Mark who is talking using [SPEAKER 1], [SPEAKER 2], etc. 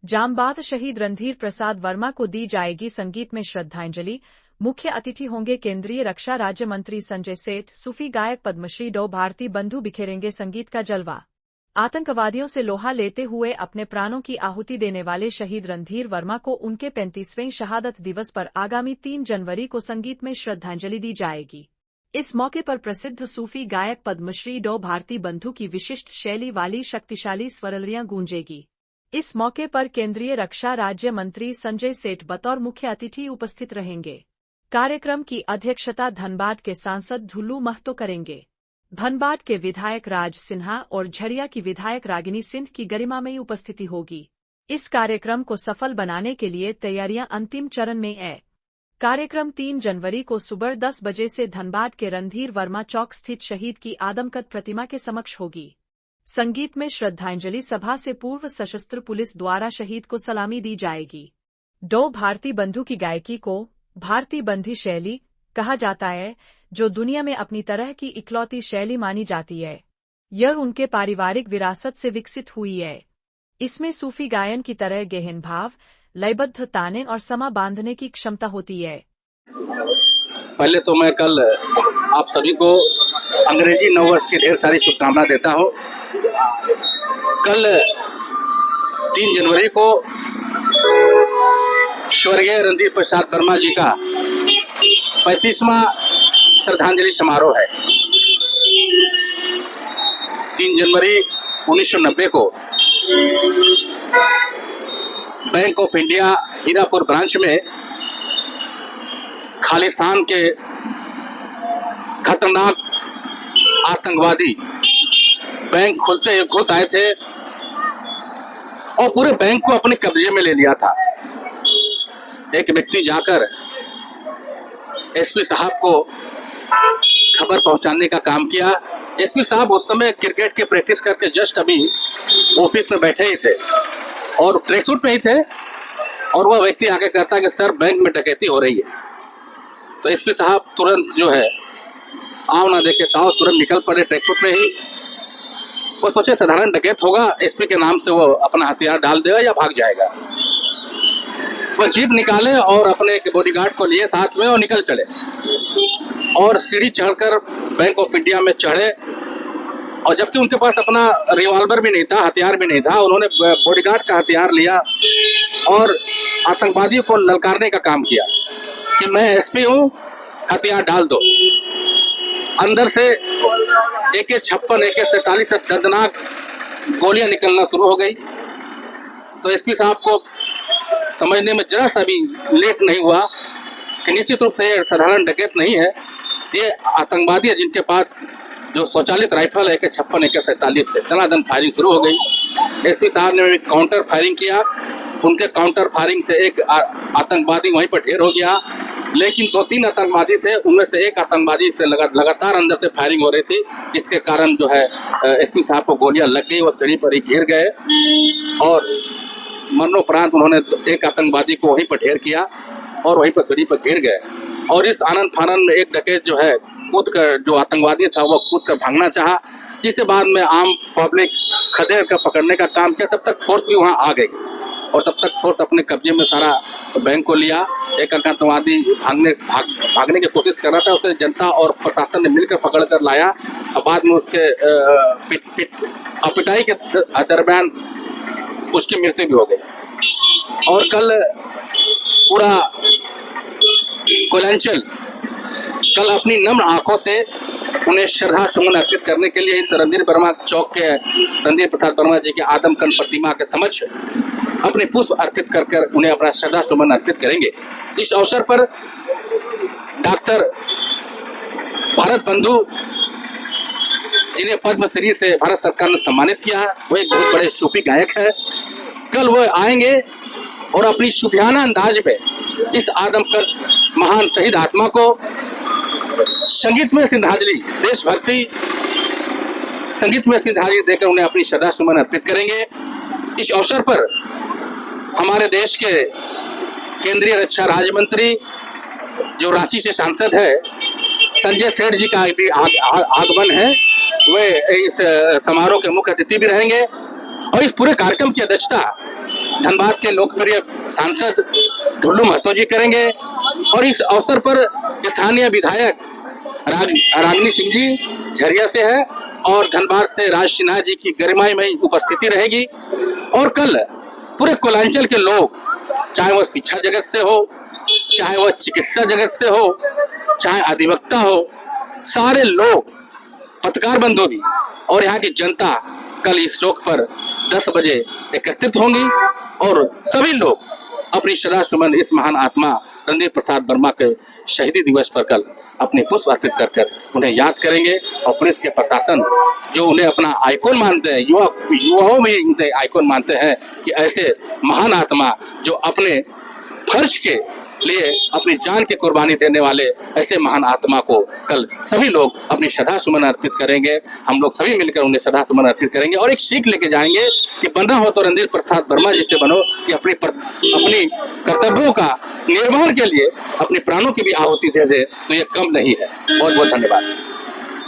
[SPEAKER 1] जामबाद शहीद रणधीर प्रसाद वर्मा को दी जाएगी संगीत में श्रद्धांजलि। मुख्य अतिथि होंगे केंद्रीय रक्षा राज्य मंत्री संजय सेठ। सूफी गायक पद्मश्री डॉ भारती बंधु बिखेरेंगे संगीत का जलवा। आतंकवादियों से लोहा लेते हुए अपने प्राणों की आहुति देने वाले शहीद रणधीर वर्मा को उनके 35वें शहादत दिवस पर आगामी 3 जनवरी को संगीत में श्रद्धांजलि दी जाएगी। इस मौके पर प्रसिद्ध सूफी गायक पद्मश्री डॉ भारती बंधु की विशिष्ट शैली वाली शक्तिशाली स्वरलियां गूंजेगी। इस मौके पर केंद्रीय रक्षा राज्य मंत्री संजय सेठ बतौर मुख्य अतिथि उपस्थित रहेंगे। कार्यक्रम की अध्यक्षता धनबाद के सांसद ढुल्लू महतो करेंगे। धनबाद के विधायक राज सिन्हा और झरिया की विधायक रागिनी सिंह की गरिमामयी उपस्थिति होगी। इस कार्यक्रम को सफल बनाने के लिए तैयारियां अंतिम चरण में है। कार्यक्रम 3 जनवरी को सुबह 10 बजे से धनबाद के रणधीर वर्मा चौक स्थित शहीद की आदमकद प्रतिमा के समक्ष होगी। संगीत में श्रद्धांजलि सभा से पूर्व सशस्त्र पुलिस द्वारा शहीद को सलामी दी जाएगी। डॉ भारती बंधु की गायकी को भारती बंधी शैली कहा जाता है, जो दुनिया में अपनी तरह की इकलौती शैली मानी जाती है। यह उनके पारिवारिक विरासत से विकसित हुई है। इसमें सूफी गायन की तरह गहन भाव, लयबद्ध ताने और समा बांधने की क्षमता होती है।
[SPEAKER 2] पहले तो मैं कल आप सभी को अंग्रेजी नववर्ष की ढेर सारी शुभकामनाएं देता हूं। कल 3 जनवरी को स्वर्गीय रणधीर प्रसाद वर्मा जी का 35वां श्रद्धांजलि समारोह है। 3 जनवरी 1990 को bank of India Hirapur branch में खालिस्तान के खतरनाक आतंकवादी बैंक खोलते हुए घुस आए थे और पूरे बैंक को अपने कब्जे में ले लिया था। एक व्यक्ति जाकर एसपी साहब को खबर पहुंचाने का काम किया। एसपी साहब उस समय क्रिकेट की प्रैक्टिस करके जस्ट अभी ऑफिस में बैठे ही थे और ट्रैक सूट में ही थे और वह व्यक्ति आके कहता है कि सर बैंक में डकैती हो रही है। तो एसपी साहब तुरंत जो है आओ ना देखे ताओ तुरंत निकल पड़े ट्रैक सूट में ही। वो सोचे साधारण डकैत होगा, एसपी के नाम से वो अपना हथियार डाल देगा या भाग जाएगा। वो जीप निकाले और अपने बॉडीगार्ड को लिए साथ में और निकल चले और सीढ़ी चढ़कर बैंक ऑफ इंडिया में चढ़े। और जबकि उनके पास अपना रिवॉल्वर भी नहीं था, हथियार भी नहीं था, उन्होंने बॉडीगार्ड का हथियार लिया और आतंकवादियों को ललकारने का काम किया कि मैं एसपी हूँ, हथियार डाल दो। अंदर से AK-56, AK-47 से दर्दनाक गोलियां निकलना शुरू हो गई। तो एसपी साहब को समझने में जरा सा भी लेट नहीं हुआ कि निश्चित रूप से ये साधारण डकैत नहीं है, ये आतंकवादी है जिनके पास जो स्वचालित राइफल है AK-56, AK-47 से दनादन फायरिंग शुरू हो गई। एसपी साहब ने भी काउंटर फायरिंग किया। उनके काउंटर फायरिंग से एक आतंकवादी वहीं पर ढेर हो गया, लेकिन 2-3 आतंकवादी थे, उनमें से एक आतंकवादी से लगातार अंदर से फायरिंग हो रही थी, जिसके कारण जो है एसपी साहब को गोलियां लग गई। वो सीढ़ी पर ही गिर गए और मरणोपरांत उन्होंने एक आतंकवादी को वहीं पर ढेर किया और वहीं पर सीढ़ी पर गिर गए। और इस आनंद फानन में एक डकैत जो है कूद कर, जो आतंकवादी था वो कूद कर भागना चाहा, जिसके बाद में आम पब्लिक खदेड़ कर पकड़ने का काम किया। तब तक फोर्स भी वहाँ आ गई और तब तक फोर्स अपने कब्जे में सारा बैंक को लिया। एक आतंकवादी भागने की कोशिश कर रहा था, उसे जनता और प्रशासन ने मिलकर पकड़ कर लाया और बाद में उसके पिटाई के दरमियान उसकी मृत्यु भी हो गई। और कल पूरा कोयलांचल कल अपनी नम्र आंखों से उन्हें श्रद्धा सुमन अर्पित करने के लिए इस रणधीर वर्मा चौक के रणधीर प्रसाद वर्मा जी के आदमकद प्रतिमा के समक्ष अपने पुष्प अर्पित कर उन्हें अपना श्रद्धा सुमन अर्पित करेंगे। इस अवसर पर डॉक्टर भारत बंधु, जिन्हें पद्मश्री से भारत सरकार ने सम्मानित किया, वो एक बहुत बड़े सूफी गायक है। कल वो आएंगे और अपनी सूफियाना अंदाज में इस आदमकद महान शहीद आत्मा को संगीत में श्रद्धांजलि, देशभक्ति संगीत में श्रद्धांजलि देकर उन्हें अपनी श्रद्धा सुमन अर्पित करेंगे। इस अवसर पर हमारे देश के केंद्रीय रक्षा राज्य मंत्री, जो रांची से सांसद है, संजय सेठ जी का भी आगमन है। वे इस समारोह के मुख्य अतिथि भी रहेंगे और इस पूरे कार्यक्रम की अध्यक्षता धनबाद के लोकप्रिय सांसद ढुल्लू महतो जी करेंगे और इस अवसर पर स्थानीय विधायक रागिनी सिंह जी झरिया से है और धनबाद से राज सिन्हा जी की गरिमामयी उपस्थिति रहेगी। और कल पूरे कोलांचल के लोग, चाहे वह शिक्षा जगत से हो, चाहे वह चिकित्सा जगत से हो, चाहे अधिवक्ता हो, सारे लोग, पत्रकार बंधु भी और यहाँ की जनता कल इस चौक पर 10 बजे एकत्रित होंगी और सभी लोग अपनी श्रद्धा सुमन इस महान आत्मा रणधीर प्रसाद वर्मा के शहीदी दिवस पर कल अपने पुष्प अर्पित कर उन्हें याद करेंगे। और पुलिस के प्रशासन जो उन्हें अपना आइकॉन मानते हैं, युवाओं भी उनसे आइकॉन मानते हैं कि ऐसे महान आत्मा जो अपने फर्ज के लिए अपनी जान की कुर्बानी देने वाले ऐसे महान आत्मा को कल सभी लोग अपनी श्रद्धा सुमन अर्पित करेंगे। हम लोग सभी मिलकर उन्हें श्रद्धा सुमन अर्पित करेंगे और एक सीख लेके जाएंगे कि बनना हो तो रणधीर प्रसाद वर्मा जी से बनो कि अपनी कर्तव्यों का निर्वहन के लिए अपने प्राणों की भी आहुति दे दे, तो ये कम नहीं है। बहुत बहुत धन्यवाद।